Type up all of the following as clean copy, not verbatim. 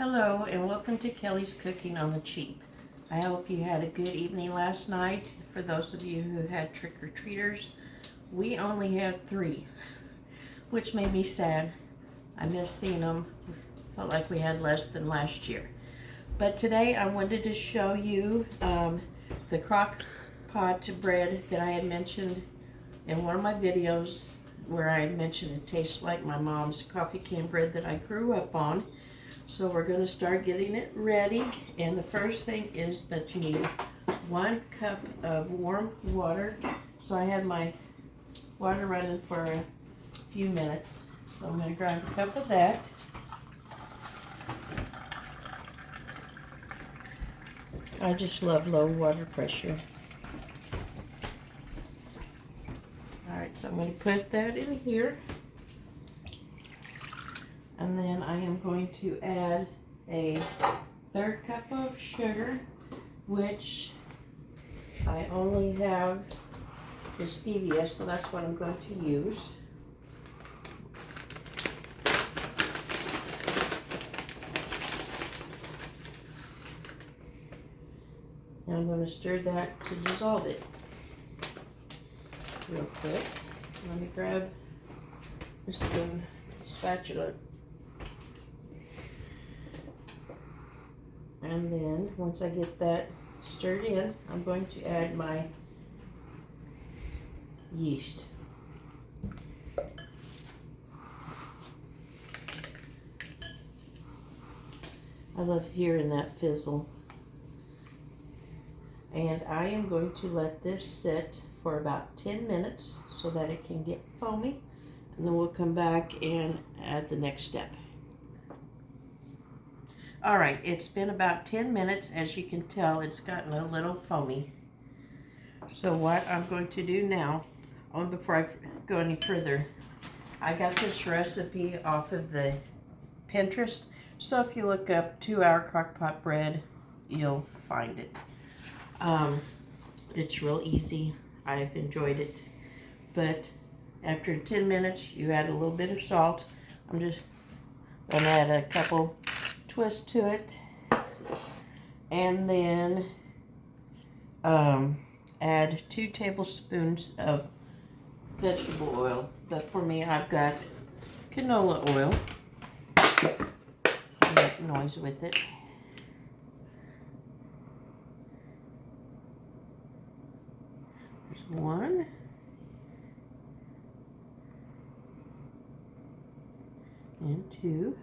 Hello and welcome to Kelly's Cooking on the Cheap. I hope you had a good evening last night. For those of you who had trick-or-treaters, we only had 3, which made me sad. I missed seeing them. Felt like we had less than last year. But today I wanted to show you the Crockpot Bread that I had mentioned in one of my videos, where I had mentioned it tastes like my mom's coffee can bread that I grew up on. So we're going to start getting it ready, and the first thing is that you need 1 cup of warm water. So I had my water running for a few minutes, so I'm going to grab a cup of that. I just love low water pressure. Alright, so I'm going to put that in here. And then I am going to add a 1/3 cup of sugar, which I only have the stevia, so that's what I'm going to use. And I'm going to stir that to dissolve it real quick. Let me grab this spoon, spatula. And then, once I get that stirred in, I'm going to add my yeast. I love hearing that fizzle. And I am going to let this sit for about 10 minutes so that it can get foamy. And then we'll come back and add the next step. Alright, it's been about 10 minutes. As you can tell, it's gotten a little foamy. So what I'm going to do now, before I go any further, I got this recipe off of the Pinterest. So if you look up 2-hour crockpot bread, you'll find it. It's real easy. I've enjoyed it. But after 10 minutes, you add a little bit of salt. I'm just going to add a couple twist to it, and then add 2 tablespoons of vegetable oil. But for me, I've got canola oil, so make noise with it. There's 1. And 2.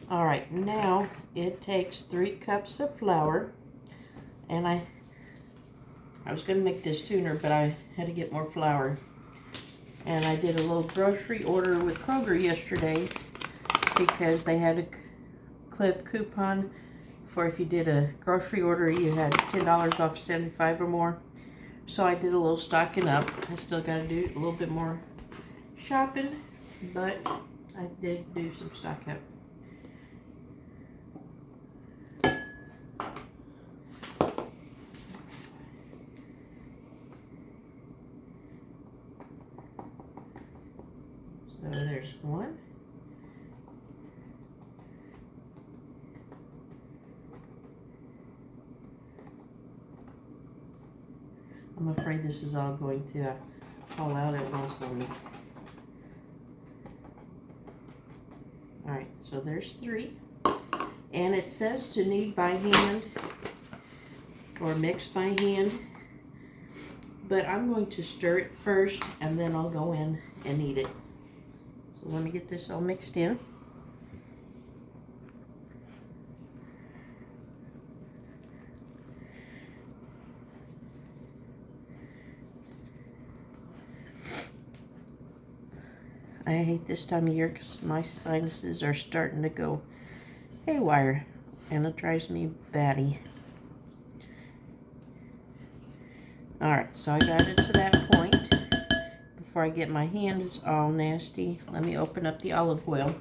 All right, now it takes 3 cups of flour, and I was going to make this sooner, but I had to get more flour. And I did a little grocery order with Kroger yesterday because they had a clip coupon for if you did a grocery order, you had $10 off 75 or more. So I did a little stocking up. I still got to do a little bit more shopping, but I did do some stock up. So there's 1. I'm afraid this is all going to fall out at once on me. Alright, so there's 3. And it says to knead by hand or mix by hand. But I'm going to stir it first, and then I'll go in and knead it. So let me get this all mixed in. I hate this time of year because my sinuses are starting to go haywire, and it drives me batty. Alright, so I got it to that point. Before I get my hands all nasty, let me open up the olive oil,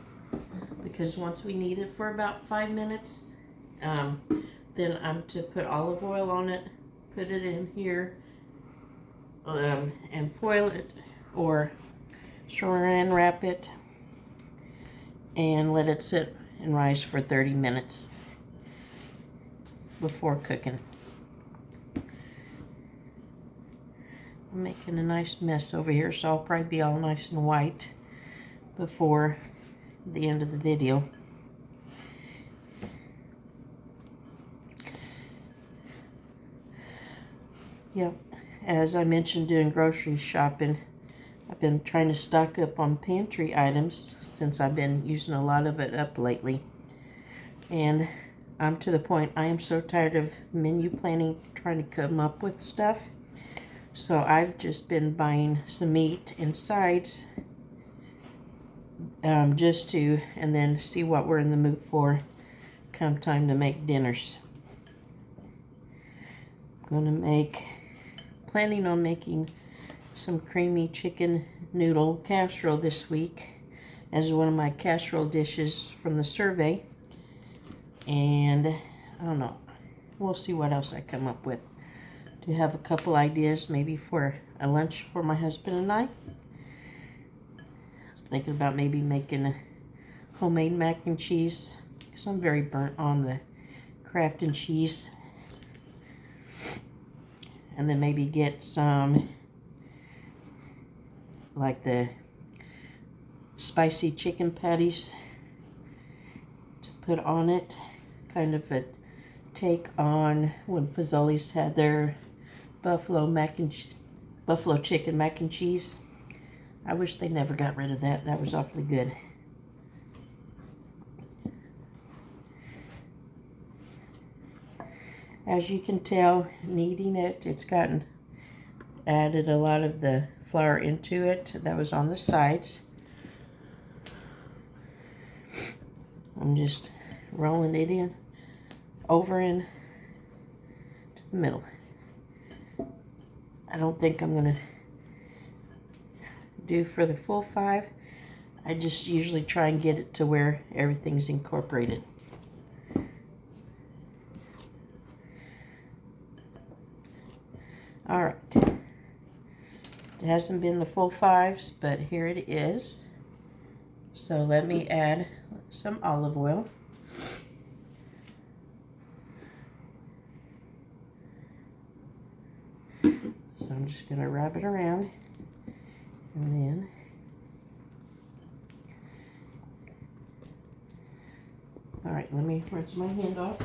because once we knead it for about 5 minutes, then I'm to put olive oil on it, put it in here, and foil it or saran wrap it and let it sit and rise for 30 minutes before cooking. I'm making a nice mess over here, so I'll probably be all nice and white before the end of the video. Yep, as I mentioned doing grocery shopping, I've been trying to stock up on pantry items since I've been using a lot of it up lately. And I'm to the point I am so tired of menu planning, trying to come up with stuff. So I've just been buying some meat and sides just to, and then see what we're in the mood for come time to make dinners. I'm planning on making some creamy chicken noodle casserole this week as one of my casserole dishes from the survey. And I don't know, we'll see what else I come up with. To have a couple ideas maybe for a lunch for my husband and I. I was thinking about maybe making a homemade mac and cheese because I'm very burnt on the Kraft and cheese. And then maybe get some like the spicy chicken patties to put on it. Kind of a take on when Fazoli's had their buffalo chicken mac and cheese. I wish they never got rid of that. That was awfully good. As you can tell, kneading it, it's added a lot of the flour into it that was on the sides. I'm just rolling it in, over in to the middle. I don't think I'm going to do for the full 5. I just usually try and get it to where everything's incorporated. Alright. It hasn't been the full 5s, but here it is. So let me add some olive oil. So I'm just going to wrap it around, and then all right, let me rinse my hand off.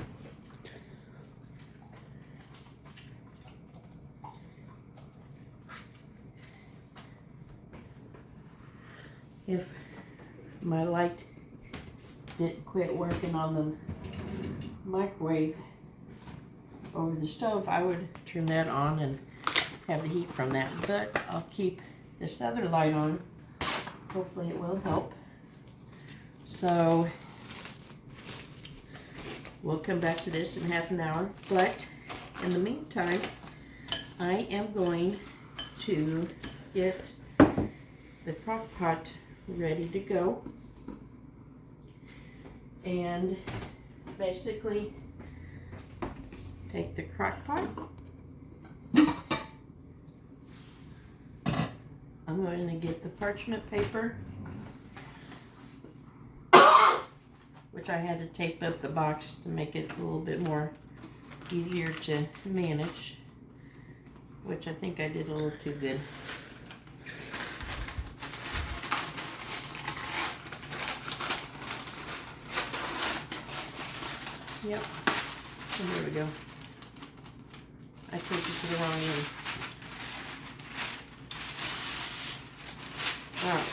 If my light didn't quit working on the microwave over the stove, I would turn that on and have the heat from that, but I'll keep this other light on. Hopefully it will help. So we'll come back to this in half an hour, but in the meantime I am going to get the Crockpot ready to go, and basically take the Crockpot. I'm going to get the parchment paper, which I had to tape up the box to make it a little bit more easier to manage, which I think I did a little too good. Yep, so here we go. I took it to the wrong end. Alright.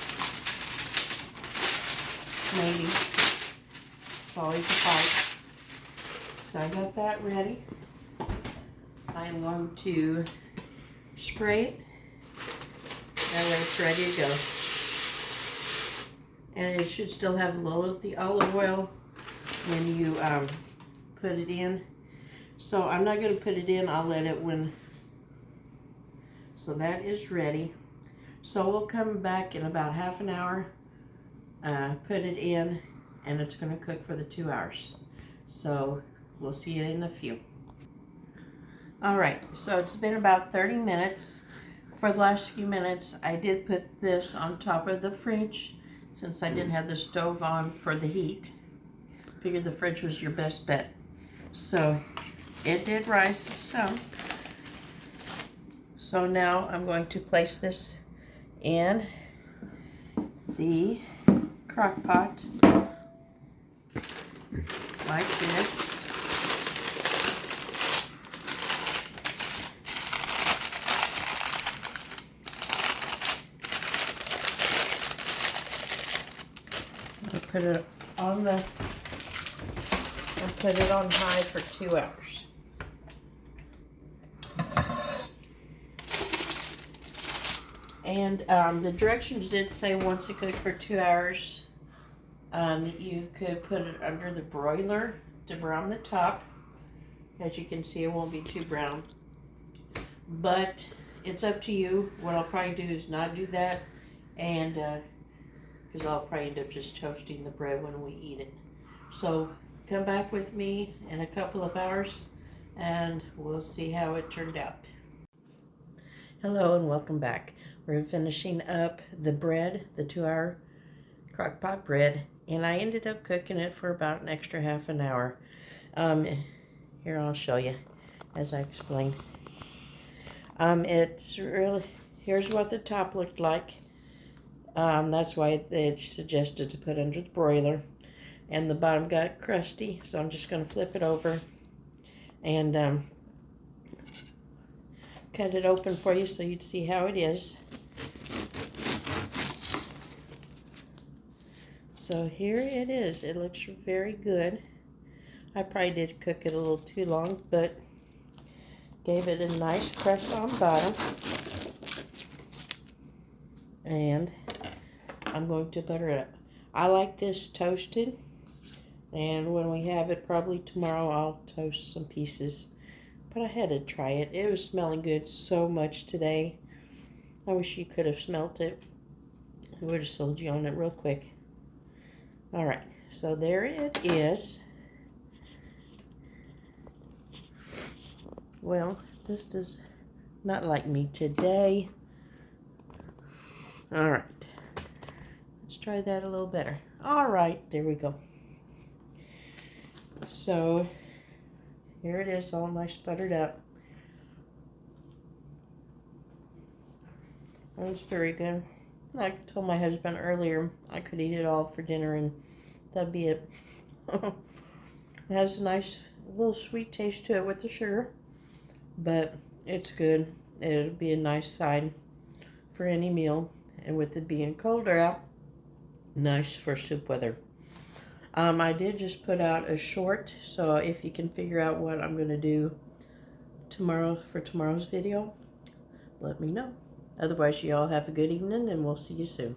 Maybe. It's always a fight. So I got that ready. I am going to spray it. That way it's ready to go. And it should still have a little of the olive oil when you put it in. So I'm not going to put it in, I'll let it so that is ready. So we'll come back in about half an hour, put it in, and it's going to cook for the 2 hours. So we'll see you in a few. Alright, so it's been about 30 minutes. For the last few minutes I did put this on top of the fridge since I didn't have the stove on for the heat. Figured the fridge was your best bet. So it did rise some. So now I'm going to place this in the crock pot like this. I'll put it on the and put it on high for 2 hours. And the directions did say once it cooked for 2 hours, you could put it under the broiler to brown the top. As you can see, it won't be too brown. But it's up to you. What I'll probably do is not do that, and because I'll probably end up just toasting the bread when we eat it. So come back with me in a couple of hours, and we'll see how it turned out. Hello and welcome back. We're finishing up the bread, the 2-hour crockpot bread, and I ended up cooking it for about an extra half an hour. Here, I'll show you as I explain. It's really, here's what the top looked like. That's why they suggested to put under the broiler. And the bottom got crusty, so I'm just going to flip it over and cut it open for you so you'd see how it is. So here it is. It looks very good. I probably did cook it a little too long, but gave it a nice crust on bottom. And I'm going to butter it up. I like this toasted, and when we have it probably tomorrow, I'll toast some pieces. But I had to try it. It was smelling good so much today. I wish you could have smelt it. I would have sold you on it real quick. Alright, so there it is. Well, this does not like me today. Alright, let's try that a little better. Alright, there we go. So, here it is, all nice buttered up. That was very good. I told my husband earlier I could eat it all for dinner and that'd be it. It has a nice little sweet taste to it with the sugar, but it's good. It'll be a nice side for any meal, and with it being colder out, nice for soup weather. I did just put out a short, so if you can figure out what I'm going to do tomorrow for tomorrow's video, let me know. Otherwise, you all have a good evening, and we'll see you soon.